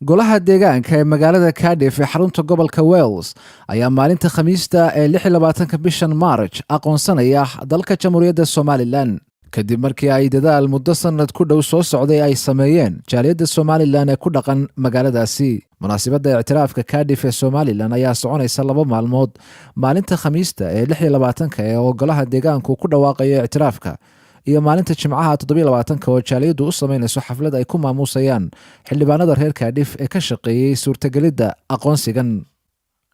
golaha deegaanka ee magaalada cadiif ee xarunta gobolka Wales ayaa maalinta Khamiista ee 26 bishan March aqoonsanaya dalka Jamhuuriyadda Somaliland kadib markii ay dadaal muddo sanad ku dhow soo socday ay sameeyeen jaaliyadda Somaliland ee ku dhaqan magaaladaasi. Munaasabadda ictiraafka Cadiif ee Somaliland ayaa soconaysa 2 maalmood. Maalinta Khamiista ee 26 ee golaha deegaanku ku dhawaaqayo ictiraafka iyo maalinta Jimcaha 27 oo jaaliyaddu u sameynayso xaflad ay ku maamuusayaan xildhibaanada reer Cadiif ee ka shaqeeyay suurtagelidda aqoonsigan.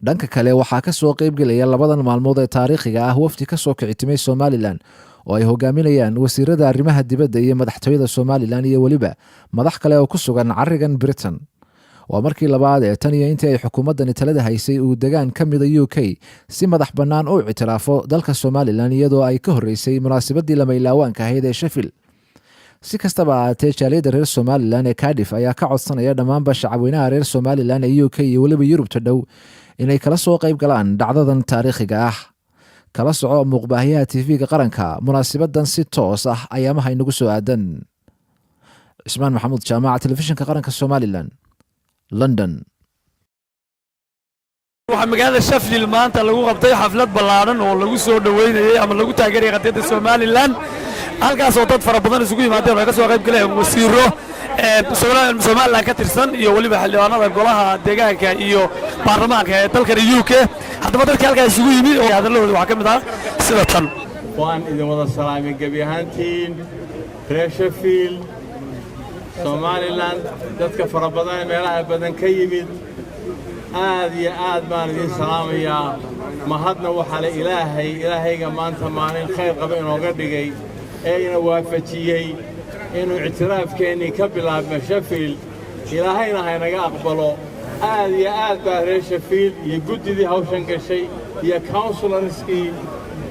Dhanka kale waxaa ka soo qaybgelaya labadan maalmood ee taariikhiga ah wafdi ka soo kicitimay Somaliland oo ay hogaaminayaan wasiirada arrimaha dibadda iyo madaxtooyada Somaliland iyo waliba madax kale oo ku sugan carigan Britain. waa markii labaad ee tan iyo intii ay xukuumaddan talada haysay uu degaan ka mid ah UK si madax bannaan u ictiraafo dalka Somaliland iyadoo ay ka horeysay munaasabadii lama ilaawaanka ahayd ee Sheffield. Si kastaba ahaatee jaaliyadda reer Somaliland ee Cadiif ayaa ka codsanaya dhammaanba shacabweynaha reer Somaliland ee UK iyo waliba Yurubta dhow inay kala soo qayb galaan dhacdadan taariikhiga ah. kala soco muuqbaahiyaha TV-ga qaranka munaasabaddan si toos ah ayaamaha inagu soo aadan. Ismaan Maxamuud, Jaamaca Telefishinka Qaranka Somaliland, London. waxaa magaalada Sheffield maanta lagu qabtay xaflad ballaaran oo lagu soo dhaweynayay ama lagu taageeray qadiyadda Somaliland halkaas oo dad fara badan isugu yimaadeen oo ka soo qayb galeen wasiiro Somaliland ka tirsan iyo waliba xildhibaanada golaha deegaanka iyo baarlamaanka ee dalka UK. haddaba dadka halkaas isugu yimid oo hadalladooda waxaa ka mid ah sida tan. waan idin wada salaamay gebi ahaantiin reer Sheffield Somaliland dadka fara badan meelaha badan ka yimid aad iyo aad baan idin salaamayaa. mahadna waxa la ilaahayga maanta maalin khayr qaba inooga dhigay ee ina waafajiyay inuu ictiraafkeennii ka bilaabmo Sheffield. ilaahayna ha inaga aqbalo. aad iyo aad baa reer Sheffield iyo guddidii hawshan gashay iyo counselorskii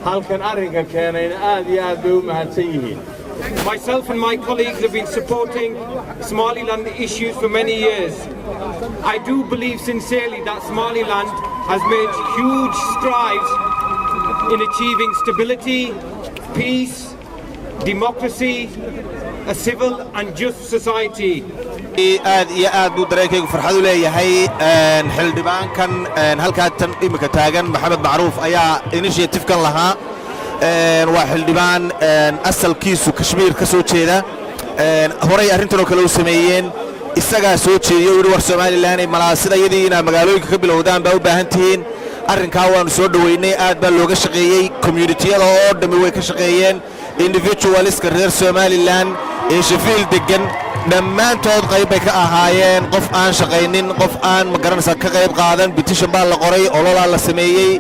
halkan arrinka keenayna aad iyo aad bay u mahadsan yihiin. Myself and my colleagues have been supporting Somaliland issues for many years. I do believe sincerely that Somaliland has made huge strides in achieving stability, peace, democracy, a civil and just society. aad iyo aad buu dareenkaygu farxad u leeyahay. xildhibaankan halkaa tan imika taagan Maxamed Macruuf ayaa initiative-kan lahaa. waa xildhibaan asalkiisu Kashmir ka soo jeeda. horay arrintan oo kale u sameeyeen isagaa soo jeediyo yiri war Somaliland ay malaasida iyadii ina magaalooyinka ka bilowdaan baa u baahan tihiin. arrinkaa waanu soo dhaweynay aad baa looga shaqeeyay. community-yada oo dhammi way ka shaqeeyeen. individualska reer Somaliland ee Sheffield degan dhammaantood qayb bay ka ahaayeen. qof aan shaqaynin, qof aan magaranaysa ka qayb qaadan. petition baa la qoray, ololaa la sameeyay,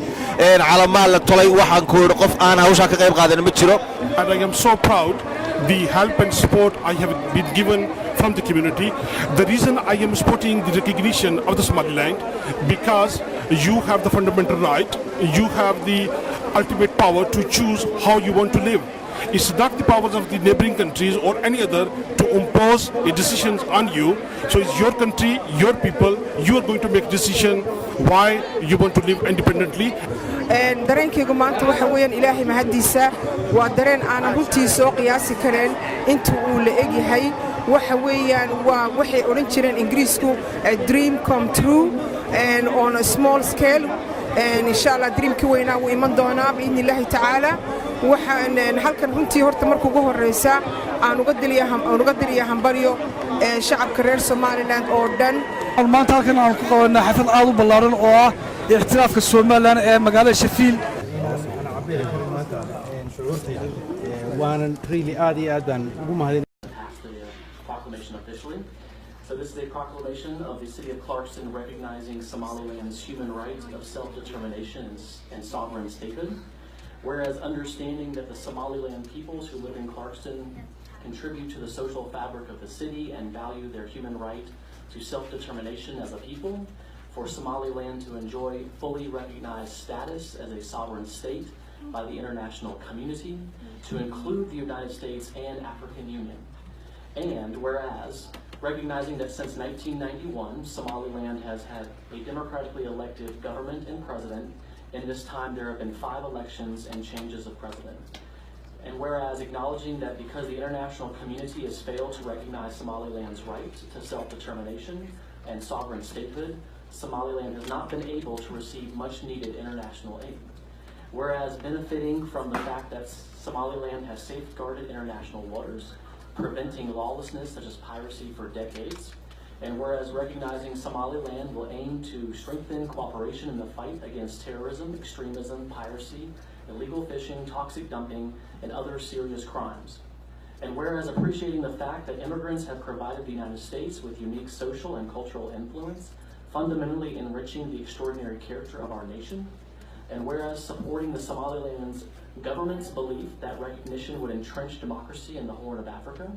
calamaa la tolay. waxaan ku yiri qof aan hawsha ka qayb qaadan ma jiro. And I am so proud the help and support I have been given from the community. The reason I am supporting the recognition of the Somaliland because you have the fundamental right, you have the ultimate power to choose how you want to live. It's not the powers of the neighboring countries or any other to impose a decisions on you. So it's your country, your people, you are going to make decision why you want to live independently. dareenkaygu maanta waxa weeyaan ilaahay mahadiisa waa dareen aan runtii soo qiyaasi kareen inta uu la eg yahay. waxa weeyaan waa waxay oran jireen Ingiriisku a dream come true and on a small scale. inshallah dreamkii weynaa wuu iman doonaa biidni Ilaahi tacaala. waxaan halkan runtii horta markuu ugu horeysa aan uga diliyaa hambalyo shacabka reer Somaliland oo dhan. maanta halkan aan ku qabanaa xaflad aad u ballaaran oo ah ictiraafka Somaliland ee magaalada Sheffield. waanan really aad iyo aad baan ugu mahadin. So this is a proclamation of the City of Clarkston recognizing Somaliland's human right of self-determination and sovereign statehood, whereas understanding that the Somaliland peoples who live in Clarkston contribute to the social fabric of the city and value their human right to self-determination as a people, for Somaliland to enjoy fully recognized status as a sovereign state by the international community, to include the United States and African Union. And whereas recognizing that since 1991, Somaliland has had a democratically elected government and president. In this time, there have been 5 elections and changes of president. And whereas acknowledging that because the international community has failed to recognize Somaliland's right to self-determination, and sovereign statehood, Somaliland has not been able to receive much needed international aid. Whereas benefiting from the fact that Somaliland has safeguarded international waters, preventing lawlessness such as piracy for decades, and whereas recognizing Somaliland will aim to strengthen cooperation in the fight against terrorism, extremism, piracy, illegal fishing, toxic dumping, and other serious crimes. And whereas appreciating the fact that immigrants have provided the United States with unique social and cultural influence, fundamentally enriching the extraordinary character of our nation, and whereas supporting the Somaliland's government's belief that recognition would entrench democracy in the Horn of Africa,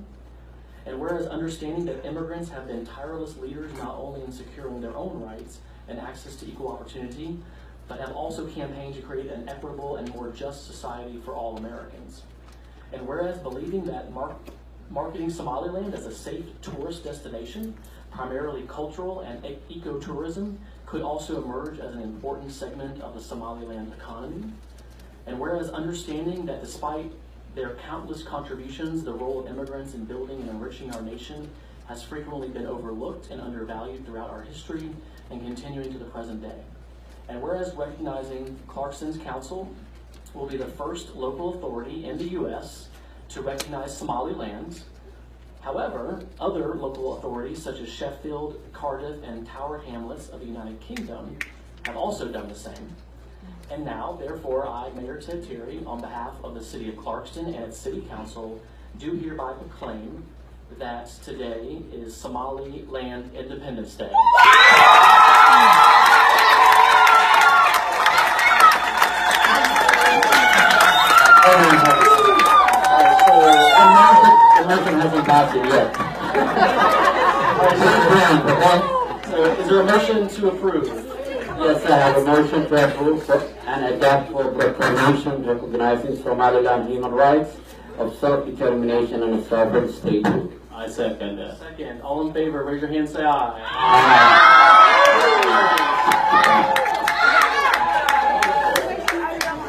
and whereas understanding that immigrants have been tireless leaders not only in securing their own rights and access to equal opportunity, but have also campaigned to create an equitable and more just society for all Americans. And whereas believing that marketing Somaliland as a safe tourist destination, primarily cultural and ecotourism, could also emerge as an important segment of the Somaliland economy. And whereas understanding that despite their countless contributions, the role of immigrants in building and enriching our nation has frequently been overlooked and undervalued throughout our history and continuing to the present day. And whereas recognizing Clarkson's Council will be the first local authority in the U.S. to recognize Somaliland. However, other local authorities such as Sheffield, Cardiff, and Tower Hamlets of the United Kingdom have also done the same. And now, therefore, I, Mayor Ted Terry, on behalf of the City of Clarkston and its City Council, do hereby proclaim that today is Somaliland Independence Day. The motion hasn't passed it yet. So, is there a motion to approve? Yes, I have a motion to approve and adopt for proclamation recognizing Somaliland human rights of self-determination and a sovereign state. I second that. Second. All in favor, raise your hand, say aye.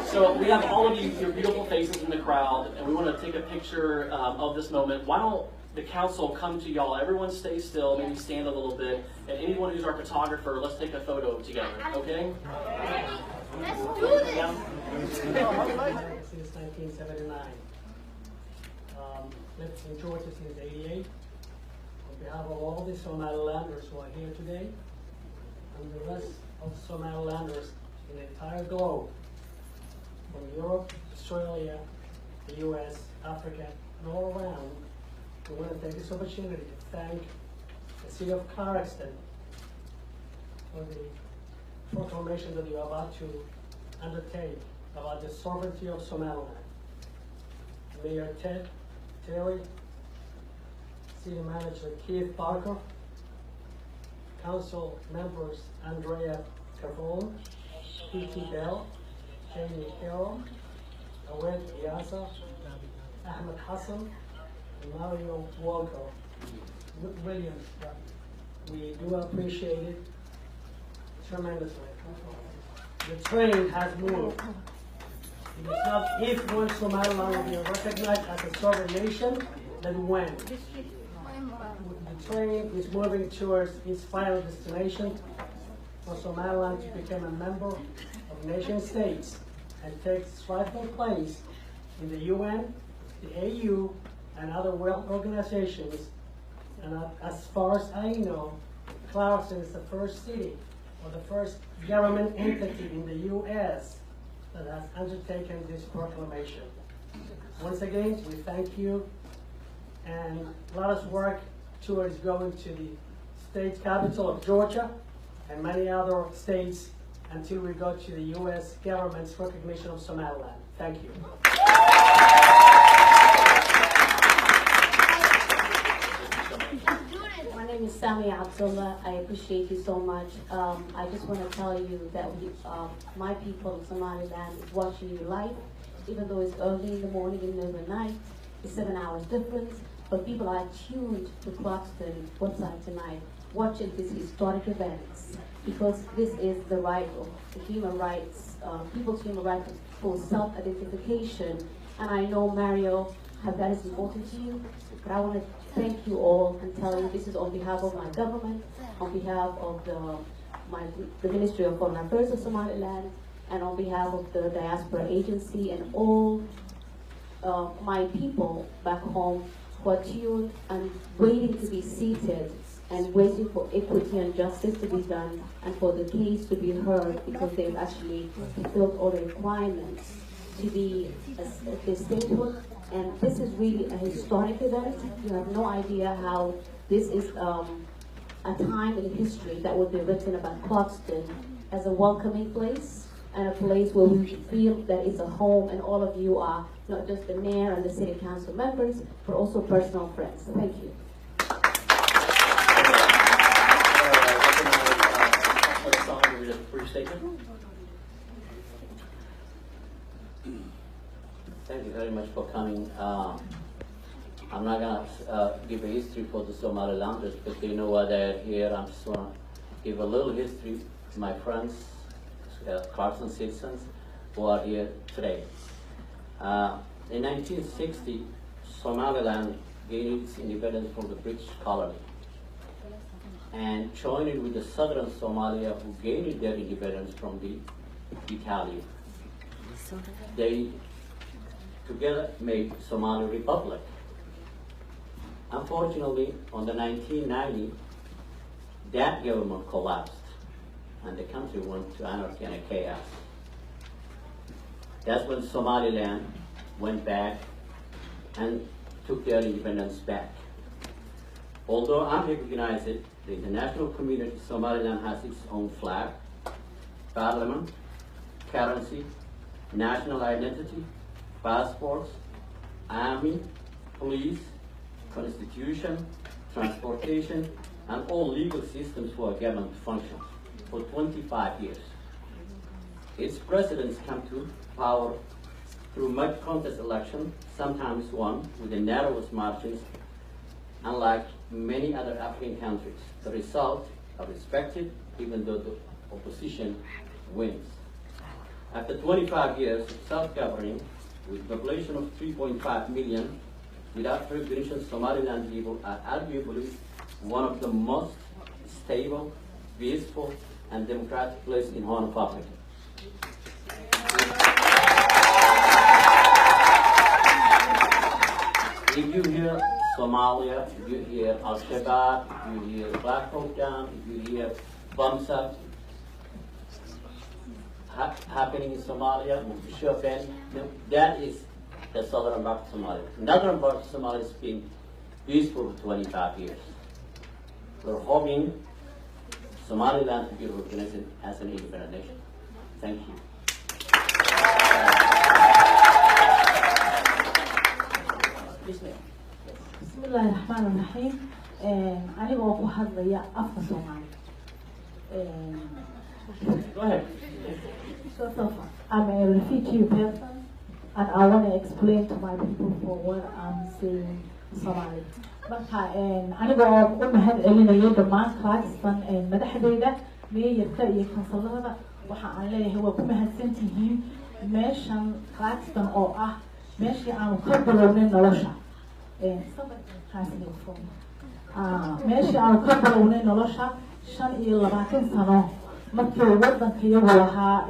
So we have all of you, your beautiful faces in the crowd, and we want to take a picture of this moment. Why don't the council come to y'all? Everyone stay still, maybe stand a little bit, and anyone who's our photographer, let's take a photo together, okay? Let's do this! Yeah. Since 1979. Lived in Georgia since '88. On behalf of all the Somalilanders who are here today, and the rest of Somalilanders in the entire globe, from Europe, Australia, the US, Africa, and all around, we want to take this opportunity to thank the City of Clarkston for the proclamation that you are about to undertake about the sovereignty of Somaliland. Mayor Ted Terry, City Manager Keith Barker, Council members Andrea Cavone, P.T. Bell, Jamie Carroll, Awed Iasa, Ahmed Hassan, and Mario Walker Williams. We do appreciate it tremendously. The train has moved. It is not if one Somaliland will be recognized as a sovereign nation, then when. The train is moving towards its final destination for Somaliland to become a member of nation states and take its rightful place in the UN, the AU, and other world organizations. And as far as I know, Clarkston is the first city or the first government entity in the US that has undertaken this proclamation. Once again, we thank you, and let us work towards going to the state capital of Georgia and many other states until we go to the US government's recognition of Somaliland. Thank you. My name is Sami Abdullah. I appreciate you so much. I just want to tell you that my people of Somaliland is watching you live, even though it's early in the morning and middle of the night. It's 7 hours difference, but people are tuned to Clarkston website tonight, watching these historic events, because this is the right of the human rights, people's human rights for self-identification. And I know Mario that is important to you. But I want to thank you all and tell you this is on behalf of my government, on behalf of the Ministry of Foreign Affairs of Somaliland, and on behalf of the Diaspora Agency and all my people back home who are tuned and waiting to be seated and waiting for equity and justice to be done and for the case to be heard because they've actually fulfilled all the requirements to be a statehood. And this is really a historic event. You have no idea how this is a time in history that would be written about Clarkston as a welcoming place and a place where we feel that it's a home, and all of you are not just the mayor and the city council members, but also personal friends. So thank you. Thank you very much for coming. I'm not going to give a history for the Somalilanders because they know why they're here. I'm just going to give a little history to my friends, Clarkson citizens who are here today. In 1960, Somaliland gained its independence from the British colony and joined with the southern Somalia who gained their independence from the Italian. They together made Somali Republic. Unfortunately, on the 1990, that government collapsed and the country went to anarchy and chaos. That's when Somaliland went back and took their independence back. Although unrecognized, the international community, Somaliland has its own flag, parliament, currency, national identity, passports, army, police, constitution, transportation, and all legal systems for government functions for 25 years. Its presidents come to power through much contest election, sometimes won with the narrowest margins, unlike many other African countries. The results are respected even though the opposition wins. After 25 years of self-governing, with a population of 3.5 million, without recognition, Somaliland people are arguably one of the most stable, peaceful, and democratic places in Horn of Africa. If you hear Somalia, if you hear Al-Shabaab, if you hear Black Hawk Down, if you hear bombs up happening in Somalia, Mogadishu, Ben, that is the southern part of Somalia. Northern part of Somalia has been peaceful for 25 years. We're hoping Somaliland to be recognized as an independent nation. Thank you. Bismillahirrahmanirrahim. Anigoo ku hadlaya afka Soomaali. Go ahead. First of all, I'm a refugee person, and I want to explain to my people for what I'm saying Somali. Marka anigoo u mahad celinaya dhammaan Clarkston madaxdeyda, meeyarka iyo kansalada, waxa aan leeyahay waa ku mahadsantihiin meeshan Clarkston oo ah meeshii aan ka bilownay nolosha. Meeshii aan ka bilownay nolosha 25 sano markii waddanka iyagu lahaa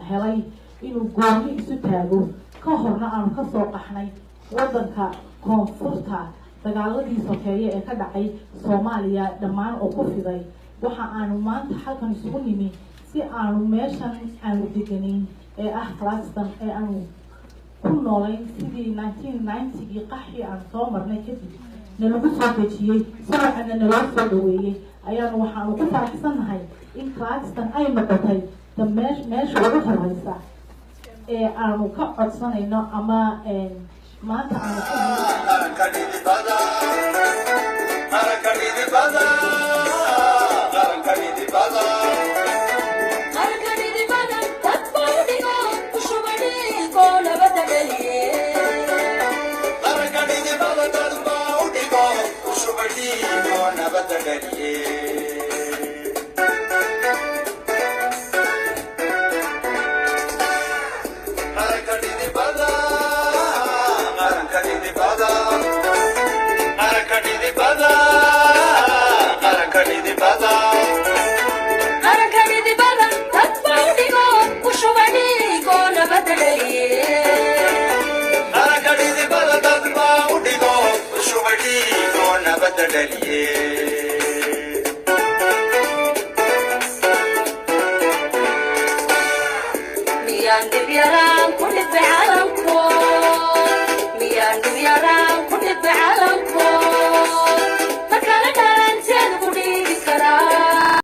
helay inuu gooni isu taago ka horna aan ka soo qaxnay waddanka koonfurta dagaaladii sokeeye ee ka dhacay Soomaaliya dhammaan oo ku fiday. Waxa aanu maanta halkan isugu nimi si aanu meeshan aanu deganayn ee ah Clarkston ee aanu ku noolayn sidii 1990gii qaxii aan soo marnay kadib nalagu soo dejiyey sababna naloo soo dhaweeyey ayaanu waxaanu ku faraxsanahay in Clarkston ay noqotay meesha ugu horeysa ee aanu ka codsanayno ama maanta aanu Bada ميان دبيران كل فعال